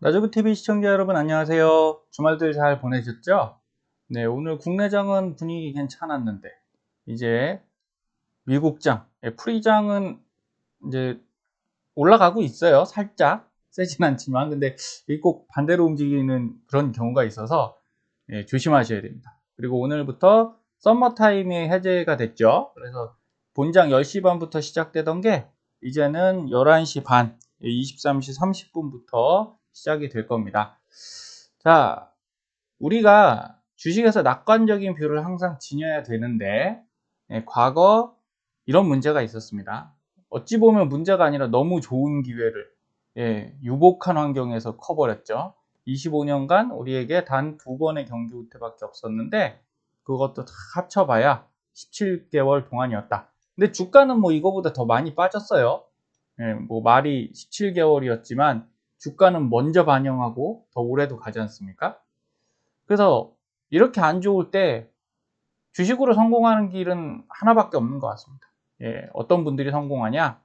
나주부TV 시청자 여러분 안녕하세요. 주말들 잘 보내셨죠? 네, 오늘 국내장은 분위기 괜찮았는데 이제 미국장, 프리장은 이제 올라가고 있어요. 살짝 세진 않지만 근데 꼭 반대로 움직이는 그런 경우가 있어서 조심하셔야 됩니다. 그리고 오늘부터 썸머타임이 해제가 됐죠. 그래서 본장 10시 반부터 시작되던 게 이제는 11시 반, 23시 30분부터 시작이 될 겁니다. 자, 우리가 주식에서 낙관적인 뷰를 항상 지녀야 되는데 과거 이런 문제가 있었습니다. 어찌 보면 문제가 아니라 너무 좋은 기회를 유복한 환경에서 커버렸죠. 25년간 우리에게 단 2번의 경기 우태밖에 없었는데 그것도 다 합쳐봐야 17개월 동안이었다. 근데 주가는 뭐 이거보다 더 많이 빠졌어요. 뭐 말이 17개월이었지만 주가는 먼저 반영하고 더 오래도 가지 않습니까? 그래서 이렇게 안 좋을 때 주식으로 성공하는 길은 하나밖에 없는 것 같습니다. 어떤 분들이 성공하냐?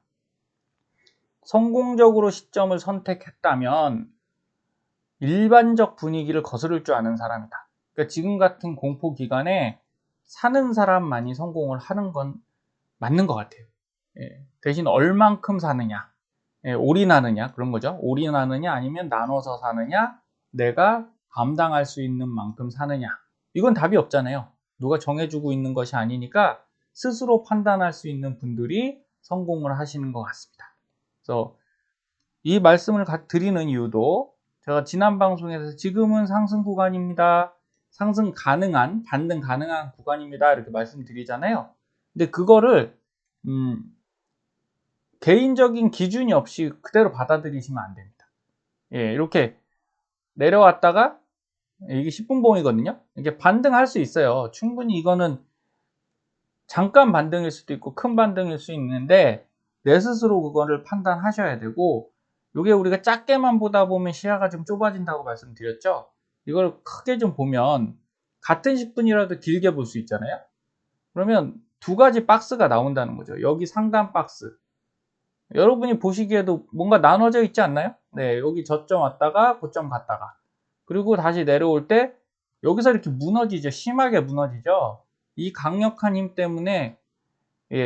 성공적으로 시점을 선택했다면 일반적 분위기를 거스를 줄 아는 사람이다. 그러니까 지금 같은 공포 기간에 사는 사람만이 성공을 하는 건 맞는 것 같아요. 대신 얼만큼 사느냐, 올인하느냐 그런 거죠. 올인하느냐 아니면 나눠서 사느냐, 내가 감당할 수 있는 만큼 사느냐. 이건 답이 없잖아요. 누가 정해주고 있는 것이 아니니까 스스로 판단할 수 있는 분들이 성공을 하시는 것 같습니다. 그래서 이 말씀을 드리는 이유도 제가 지난 방송에서 지금은 상승 구간입니다. 상승 가능한, 반등 가능한 구간입니다. 이렇게 말씀드리잖아요. 근데 그거를 개인적인 기준이 없이 그대로 받아들이시면 안 됩니다. 이렇게 내려왔다가 이게 10분 봉이거든요. 이게 반등할 수 있어요. 충분히 이거는 잠깐 반등일 수도 있고 큰 반등일 수 있는데 내 스스로 그거를 판단하셔야 되고 이게 우리가 작게만 보다 보면 시야가 좀 좁아진다고 말씀드렸죠. 이걸 크게 좀 보면 같은 10분이라도 길게 볼 수 있잖아요. 그러면 두 가지 박스가 나온다는 거죠. 여기 상단 박스. 여러분이 보시기에도 뭔가 나눠져 있지 않나요? 네, 여기 저점 왔다가 고점 갔다가 그리고 다시 내려올 때 여기서 이렇게 무너지죠. 심하게 무너지죠. 이 강력한 힘 때문에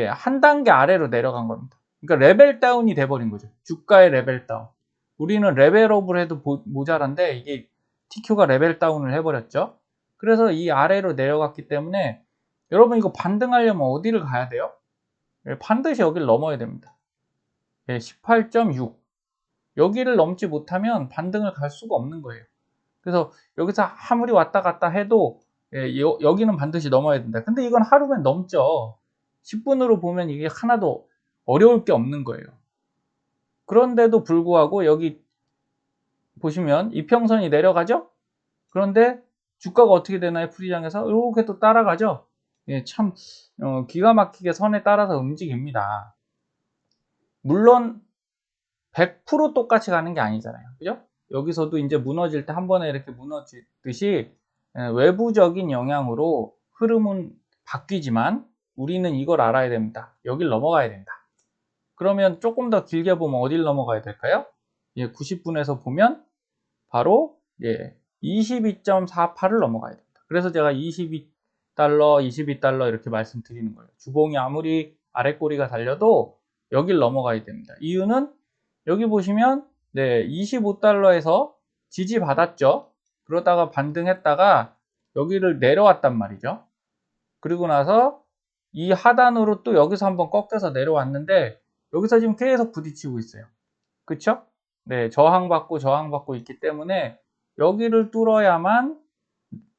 한 단계 아래로 내려간 겁니다. 그러니까 레벨 다운이 돼버린 거죠. 주가의 레벨 다운. 우리는 레벨업을 해도 모자란데 이게 TQ가 레벨 다운을 해버렸죠. 그래서 이 아래로 내려갔기 때문에 여러분 이거 반등하려면 어디를 가야 돼요? 반드시 여기를 넘어야 됩니다. 18.6 여기를 넘지 못하면 반등을 갈 수가 없는 거예요. 그래서 여기서 아무리 왔다 갔다 해도 여기는 반드시 넘어야 된다. 근데 이건 하루면 넘죠. 10분으로 보면 이게 하나도 어려울 게 없는 거예요. 그런데도 불구하고 여기 보시면 이평선이 내려가죠? 그런데 주가가 어떻게 되나요? 프리장에서 이렇게 또 따라가죠? 참 기가 막히게 선에 따라서 움직입니다. 물론 100% 똑같이 가는 게 아니잖아요. 그죠? 여기서도 이제 무너질 때 한 번에 이렇게 무너지듯이 외부적인 영향으로 흐름은 바뀌지만 우리는 이걸 알아야 됩니다. 여길 넘어가야 된다. 그러면 조금 더 길게 보면 어딜 넘어가야 될까요? 90분에서 보면 바로 22.48을 넘어가야 됩니다. 그래서 제가 22달러, 22달러 이렇게 말씀드리는 거예요. 주봉이 아무리 아랫꼬리가 달려도 여길 넘어가야 됩니다. 이유는 여기 보시면 25달러에서 지지받았죠. 그러다가 반등했다가 여기를 내려왔단 말이죠. 그리고 나서 이 하단으로 또 여기서 한번 꺾여서 내려왔는데 여기서 지금 계속 부딪히고 있어요. 그쵸? 네, 저항받고 있기 때문에 여기를 뚫어야만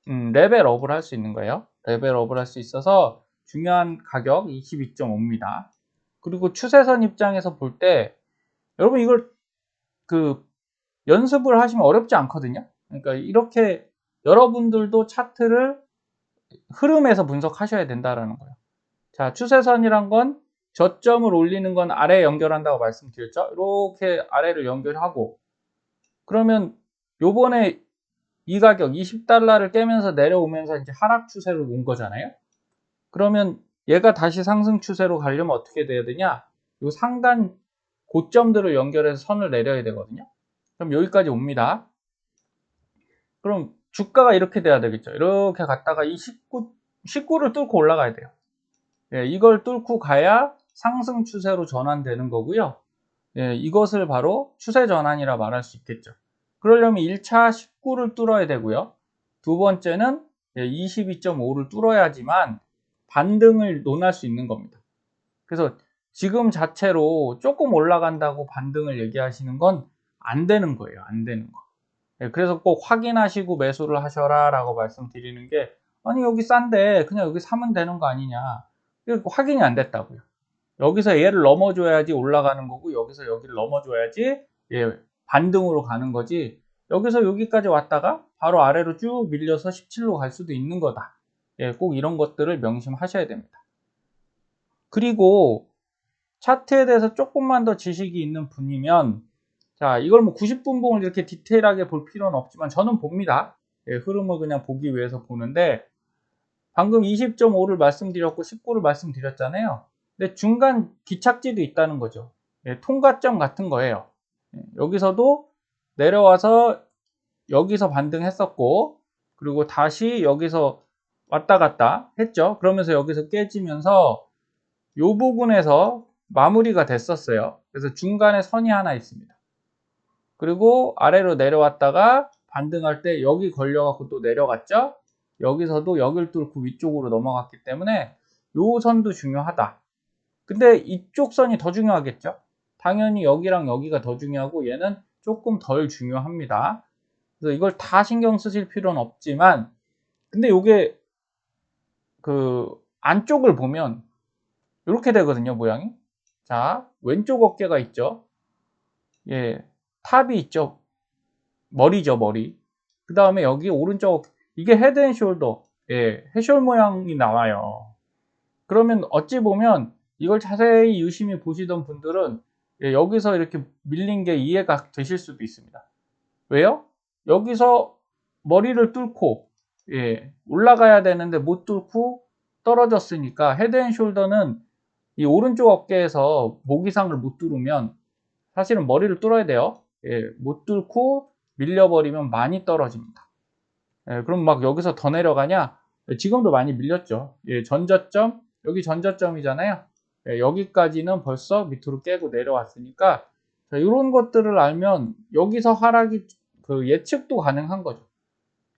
레벨업을 할 수 있는 거예요. 레벨업을 할 수 있어서 중요한 가격 22.5입니다. 그리고 추세선 입장에서 볼 때 여러분 이걸 연습을 하시면 어렵지 않거든요. 그러니까 이렇게 여러분들도 차트를 흐름에서 분석하셔야 된다라는 거예요. 자, 추세선이란 건 저점을 올리는 건 아래에 연결한다고 말씀드렸죠. 이렇게 아래를 연결하고 그러면 요번에 이 가격 20달러를 깨면서 내려오면서 이제 하락 추세로 온 거잖아요. 그러면 얘가 다시 상승 추세로 가려면 어떻게 돼야 되냐? 요 상단 고점들을 연결해서 선을 내려야 되거든요. 그럼 여기까지 옵니다. 그럼 주가가 이렇게 돼야 되겠죠. 이렇게 갔다가 이 19를 뚫고 올라가야 돼요. 예, 이걸 뚫고 가야 상승 추세로 전환되는 거고요. 예, 이것을 바로 추세 전환이라 말할 수 있겠죠. 그러려면 1차 19를 뚫어야 되고요. 두 번째는 22.5를 뚫어야지만 반등을 논할 수 있는 겁니다. 그래서 지금 자체로 조금 올라간다고 반등을 얘기하시는 건 안 되는 거예요. 안 되는 거. 예, 그래서 꼭 확인하시고 매수를 하셔라 라고 말씀드리는 게, 아니 여기 싼데 그냥 여기 사면 되는 거 아니냐. 확인이 안 됐다고요. 여기서 얘를 넘어줘야지 올라가는 거고, 여기서 여기를 넘어줘야지 반등으로 가는 거지, 여기서 여기까지 왔다가 바로 아래로 쭉 밀려서 17로 갈 수도 있는 거다. 꼭 이런 것들을 명심하셔야 됩니다. 그리고 차트에 대해서 조금만 더 지식이 있는 분이면, 자, 이걸 뭐 90분봉을 이렇게 디테일하게 볼 필요는 없지만 저는 봅니다. 흐름을 그냥 보기 위해서 보는데, 방금 20.5를 말씀드렸고 19를 말씀드렸잖아요. 근데 중간 기착지도 있다는 거죠. 통과점 같은 거예요. 여기서도 내려와서 여기서 반등했었고, 그리고 다시 여기서 왔다 갔다 했죠. 그러면서 여기서 깨지면서 이 부분에서 마무리가 됐었어요. 그래서 중간에 선이 하나 있습니다. 그리고 아래로 내려왔다가 반등할 때 여기 걸려갖고 또 내려갔죠. 여기서도 여길 뚫고 위쪽으로 넘어갔기 때문에 요 선도 중요하다. 근데 이쪽 선이 더 중요하겠죠. 당연히 여기랑 여기가 더 중요하고 얘는 조금 덜 중요합니다. 그래서 이걸 다 신경 쓰실 필요는 없지만, 근데 요게 그 안쪽을 보면 이렇게 되거든요, 모양이. 자, 왼쪽 어깨가 있죠. 예, 탑이 있죠. 머리죠, 머리. 그 다음에 여기 오른쪽, 이게 헤드앤숄더, 해숄 모양이 나와요. 그러면 어찌 보면 이걸 자세히 유심히 보시던 분들은 여기서 이렇게 밀린 게 이해가 되실 수도 있습니다. 왜요? 여기서 머리를 뚫고 올라가야 되는데 못 뚫고 떨어졌으니까, 헤드앤숄더는 이 오른쪽 어깨에서 목 이상을 못 뚫으면 사실은 머리를 뚫어야 돼요. 못 뚫고 밀려버리면 많이 떨어집니다. 그럼 막 여기서 더 내려가냐? 지금도 많이 밀렸죠. 전저점, 여기 전저점이잖아요. 여기까지는 벌써 밑으로 깨고 내려왔으니까, 이런 것들을 알면 여기서 하락이 예측도 가능한 거죠.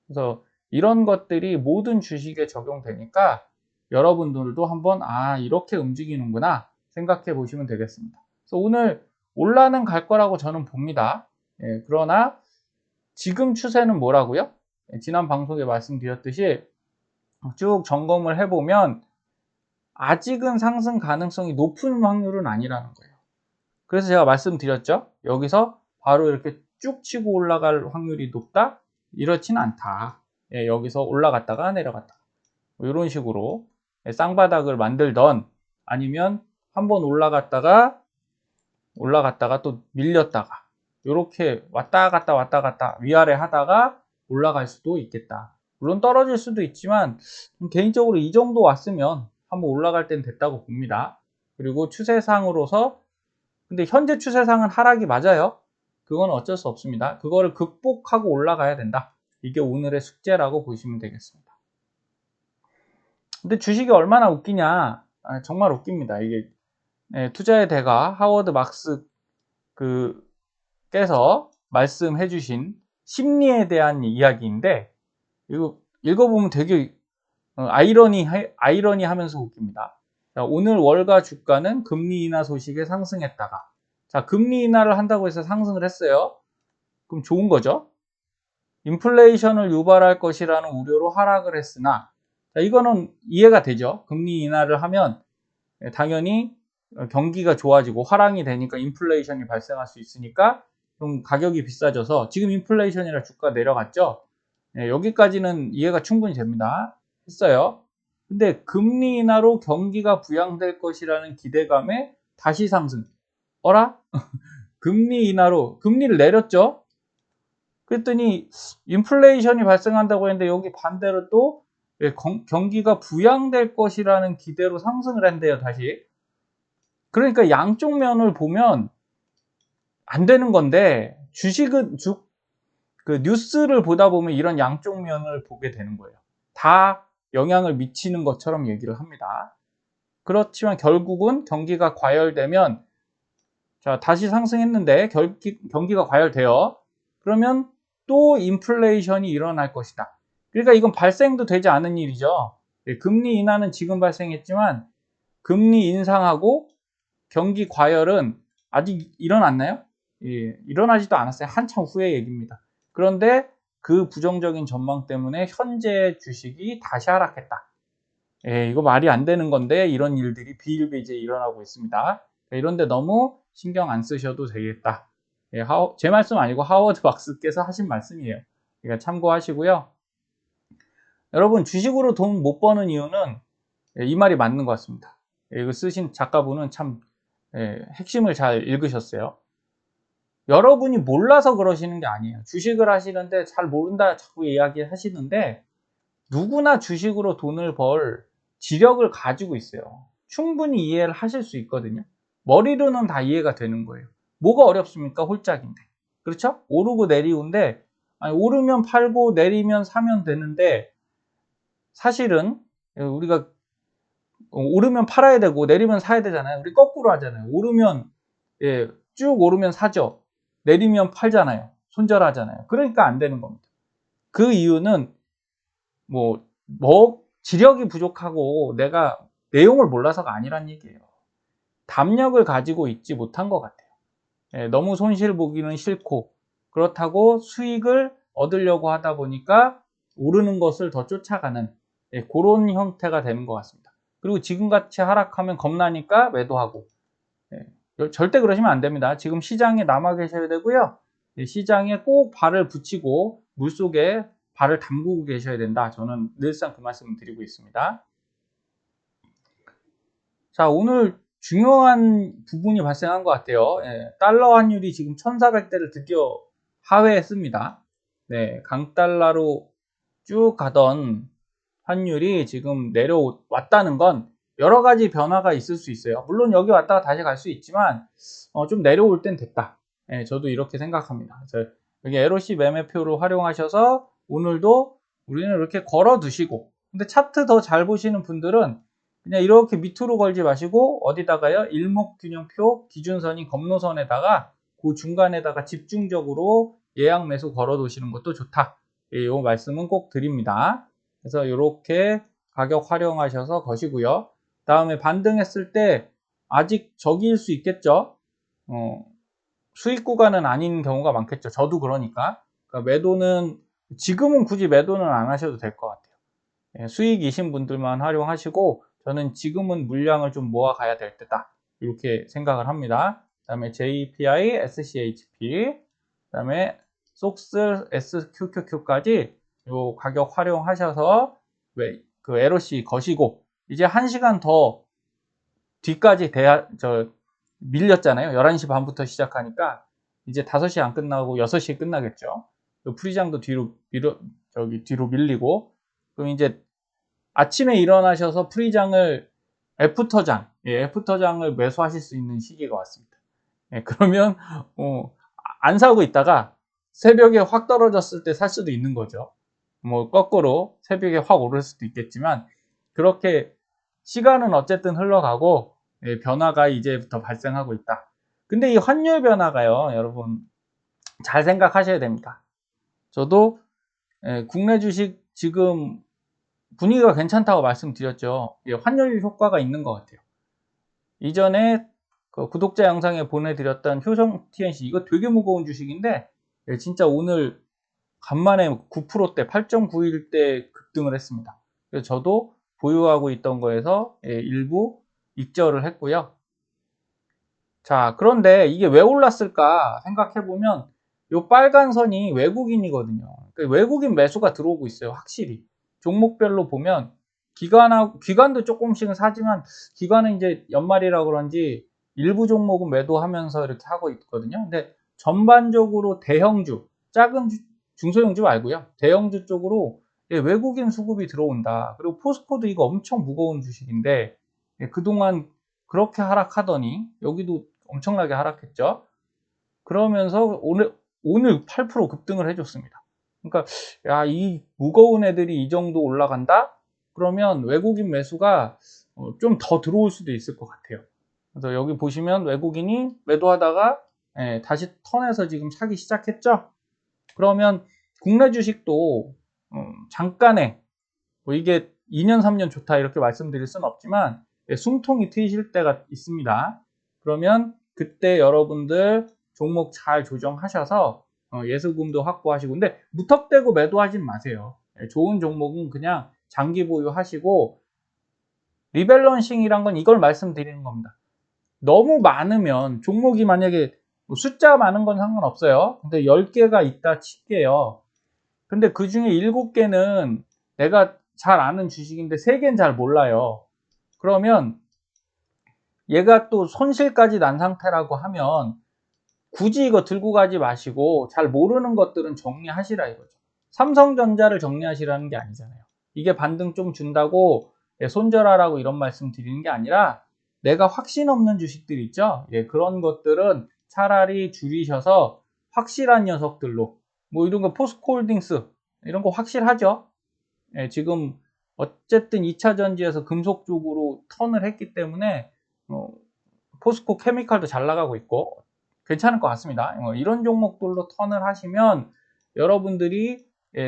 그래서 이런 것들이 모든 주식에 적용되니까 여러분들도 한번 이렇게 움직이는구나 생각해 보시면 되겠습니다. 그래서 오늘 올라는 갈 거라고 저는 봅니다. 그러나 지금 추세는 뭐라고요? 지난 방송에 말씀드렸듯이 쭉 점검을 해보면 아직은 상승 가능성이 높은 확률은 아니라는 거예요. 그래서 제가 말씀드렸죠. 여기서 바로 이렇게 쭉 치고 올라갈 확률이 높다? 이렇진 않다. 여기서 올라갔다가 내려갔다. 이런 식으로 쌍바닥을 만들던, 아니면 한번 올라갔다가 또 밀렸다가 이렇게 왔다 갔다 위아래 하다가 올라갈 수도 있겠다. 물론 떨어질 수도 있지만 개인적으로 이 정도 왔으면 한번 올라갈 땐 됐다고 봅니다. 그리고 추세상으로서, 근데 현재 추세상은 하락이 맞아요. 그건 어쩔 수 없습니다. 그거를 극복하고 올라가야 된다. 이게 오늘의 숙제라고 보시면 되겠습니다. 근데 주식이 얼마나 웃기냐? 정말 웃깁니다. 이게 투자의 대가 하워드 막스 께서 말씀해 주신 심리에 대한 이야기인데, 이거 읽어보면 되게 아이러니 하면서 웃깁니다. 자, 오늘 월가 주가는 금리 인하 소식에 상승했다가, 자, 금리 인하를 한다고 해서 상승을 했어요. 그럼 좋은 거죠. 인플레이션을 유발할 것이라는 우려로 하락을 했으나, 자, 이거는 이해가 되죠. 금리 인하를 하면 당연히 경기가 좋아지고 화랑이 되니까 인플레이션이 발생할 수 있으니까 좀 가격이 비싸져서, 지금 인플레이션이라 주가 내려갔죠. 여기까지는 이해가 충분히 됩니다. 했어요. 근데 금리 인하로 경기가 부양될 것이라는 기대감에 다시 상승. 어라? 금리 인하로 금리를 내렸죠. 그랬더니 인플레이션이 발생한다고 했는데 여기 반대로 또 경기가 부양될 것이라는 기대로 상승을 한대요, 다시. 그러니까 양쪽 면을 보면 안 되는 건데, 주식은 그 뉴스를 보다 보면 이런 양쪽 면을 보게 되는 거예요. 다 영향을 미치는 것처럼 얘기를 합니다. 그렇지만 결국은 경기가 과열되면, 자, 다시 상승했는데 경기가 과열돼요. 그러면 또 인플레이션이 일어날 것이다. 그러니까 이건 발생도 되지 않은 일이죠. 금리 인하는 지금 발생했지만 금리 인상하고 경기 과열은 아직 일어났나요? 예, 일어나지도 않았어요. 한참 후의 얘기입니다. 그런데 그 부정적인 전망 때문에 현재 주식이 다시 하락했다. 예, 이거 말이 안 되는 건데 이런 일들이 비일비재에 일어나고 있습니다. 이런데 너무 신경 안 쓰셔도 되겠다. 예, 제 말씀 아니고 하워드 박스께서 하신 말씀이에요. 그러니까 참고하시고요. 여러분, 주식으로 돈 못 버는 이유는, 예, 이 말이 맞는 것 같습니다. 예, 이거 쓰신 작가분은 참, 예, 핵심을 잘 읽으셨어요. 여러분이 몰라서 그러시는 게 아니에요. 주식을 하시는데 잘 모른다 자꾸 이야기 하시는데, 누구나 주식으로 돈을 벌 지력을 가지고 있어요. 충분히 이해를 하실 수 있거든요. 머리로는 다 이해가 되는 거예요. 뭐가 어렵습니까? 홀짝인데. 그렇죠? 오르고 내리고인데, 아니, 오르면 팔고 내리면 사면 되는데, 사실은 우리가 오르면 팔아야 되고 내리면 사야 되잖아요. 우리 거꾸로 하잖아요. 오르면, 예, 쭉 오르면 사죠. 내리면 팔잖아요. 손절하잖아요. 그러니까 안 되는 겁니다. 그 이유는 뭐 지력이 부족하고 내가 내용을 몰라서가 아니란 얘기예요. 담력을 가지고 있지 못한 것 같아요. 예, 너무 손실 보기는 싫고, 그렇다고 수익을 얻으려고 하다 보니까 오르는 것을 더 쫓아가는, 예, 그런 형태가 되는 것 같습니다. 그리고 지금같이 하락하면 겁나니까 매도하고, 예, 절대 그러시면 안 됩니다. 지금 시장에 남아 계셔야 되고요. 예, 시장에 꼭 발을 붙이고 물속에 발을 담그고 계셔야 된다. 저는 늘상 그 말씀을 드리고 있습니다. 자, 오늘 중요한 부분이 발생한 것 같아요. 예, 달러 환율이 지금 1400대를 드디어 하회했습니다. 네, 강달러로 쭉 가던 환율이 지금 내려왔다는 건 여러 가지 변화가 있을 수 있어요. 물론 여기 왔다가 다시 갈 수 있지만 좀 내려올 땐 됐다. 예, 저도 이렇게 생각합니다. 그래서 여기 LOC 매매표를 활용하셔서 오늘도 우리는 이렇게 걸어 두시고, 근데 차트 더 잘 보시는 분들은 그냥 이렇게 밑으로 걸지 마시고 어디다가요? 일목균형표 기준선인 검노선에다가 그 중간에다가 집중적으로 예약 매수 걸어 두시는 것도 좋다. 이 말씀은 꼭 드립니다. 그래서 이렇게 가격 활용하셔서 거시고요. 다음에 반등했을 때 아직 저기일 수 있겠죠. 수익 구간은 아닌 경우가 많겠죠. 저도 그러니까 매도는 지금은 굳이 매도는 안 하셔도 될 것 같아요. 예, 수익이신 분들만 활용하시고, 저는 지금은 물량을 좀 모아 가야 될 때다, 이렇게 생각을 합니다. 그 다음에 JPI, SCHP, 그 다음에 속스, SQQQ까지 요 가격 활용하셔서 그 LOC 거시고, 이제 1시간 더 뒤까지 밀렸잖아요. 11시 반부터 시작하니까 이제 5시 안 끝나고 6시에 끝나겠죠. 프리장도 뒤로 밀리고, 그럼 이제 아침에 일어나셔서 프리장을 애프터장, 예, 애프터장을 매수하실 수 있는 시기가 왔습니다. 예, 그러면 안 사고 있다가 새벽에 확 떨어졌을 때 살 수도 있는 거죠. 뭐 거꾸로 새벽에 확 오를 수도 있겠지만, 그렇게 시간은 어쨌든 흘러가고, 예, 변화가 이제부터 발생하고 있다. 근데 이 환율 변화가요, 여러분 잘 생각하셔야 됩니다. 저도 국내 주식 지금 분위기가 괜찮다고 말씀드렸죠. 예, 환율 효과가 있는 것 같아요. 이전에 그 구독자 영상에 보내드렸던 효성 TNC, 이거 되게 무거운 주식인데, 예, 진짜 오늘 간만에 9%대 8.91대 급등을 했습니다. 그래서 저도 보유하고 있던 거에서, 예, 일부 익절을 했고요. 자, 그런데 이게 왜 올랐을까 생각해보면 요 빨간 선이 외국인이거든요. 그러니까 외국인 매수가 들어오고 있어요. 확실히 종목별로 보면 기관도 조금씩은 사지만, 기관은 이제 연말이라 그런지 일부 종목은 매도하면서 이렇게 하고 있거든요. 근데 전반적으로 대형주, 작은 중소형주 말고요, 대형주 쪽으로, 예, 외국인 수급이 들어온다. 그리고 포스코도 이거 엄청 무거운 주식인데, 예, 그동안 그렇게 하락하더니 여기도 엄청나게 하락했죠. 그러면서 오늘 8% 급등을 해줬습니다. 그러니까 야, 이 무거운 애들이 이 정도 올라간다? 그러면 외국인 매수가 좀 더 들어올 수도 있을 것 같아요. 그래서 여기 보시면 외국인이 매도하다가 다시 턴해서 지금 사기 시작했죠. 그러면 국내 주식도 잠깐의 뭐 이게 2년 3년 좋다 이렇게 말씀드릴 수는 없지만 숨통이 트이실 때가 있습니다. 그러면 그때 여러분들 종목 잘 조정하셔서 예수금도 확보하시고, 근데 무턱대고 매도하진 마세요. 좋은 종목은 그냥 장기 보유하시고, 리밸런싱이란 건 이걸 말씀드리는 겁니다. 너무 많으면 종목이 만약에 숫자 많은 건 상관없어요. 근데 10개가 있다 칠게요. 근데 그 중에 7개는 내가 잘 아는 주식인데 3개는 잘 몰라요. 그러면 얘가 또 손실까지 난 상태라고 하면 굳이 이거 들고 가지 마시고 잘 모르는 것들은 정리하시라 이거죠. 삼성전자를 정리하시라는 게 아니잖아요. 이게 반등 좀 준다고 손절하라고 이런 말씀 드리는 게 아니라 내가 확신 없는 주식들 있죠. 그런 것들은 차라리 줄이셔서 확실한 녀석들로, 뭐 이런 거 포스코홀딩스 이런 거 확실하죠. 지금 어쨌든 2차 전지에서 금속 쪽으로 턴을 했기 때문에 포스코 케미칼도 잘 나가고 있고 괜찮을 것 같습니다. 이런 종목들로 턴을 하시면 여러분들이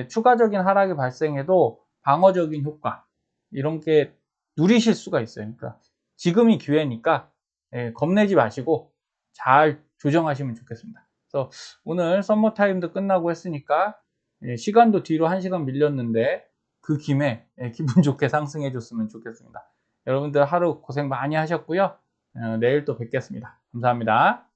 추가적인 하락이 발생해도 방어적인 효과 이런 게 누리실 수가 있어요. 그러니까 지금이 기회니까 겁내지 마시고 잘 조정하시면 좋겠습니다. 그래서 오늘 썸머타임도 끝나고 했으니까 시간도 뒤로 1시간 밀렸는데 그 김에 기분 좋게 상승해 줬으면 좋겠습니다. 여러분들 하루 고생 많이 하셨고요. 내일 또 뵙겠습니다. 감사합니다.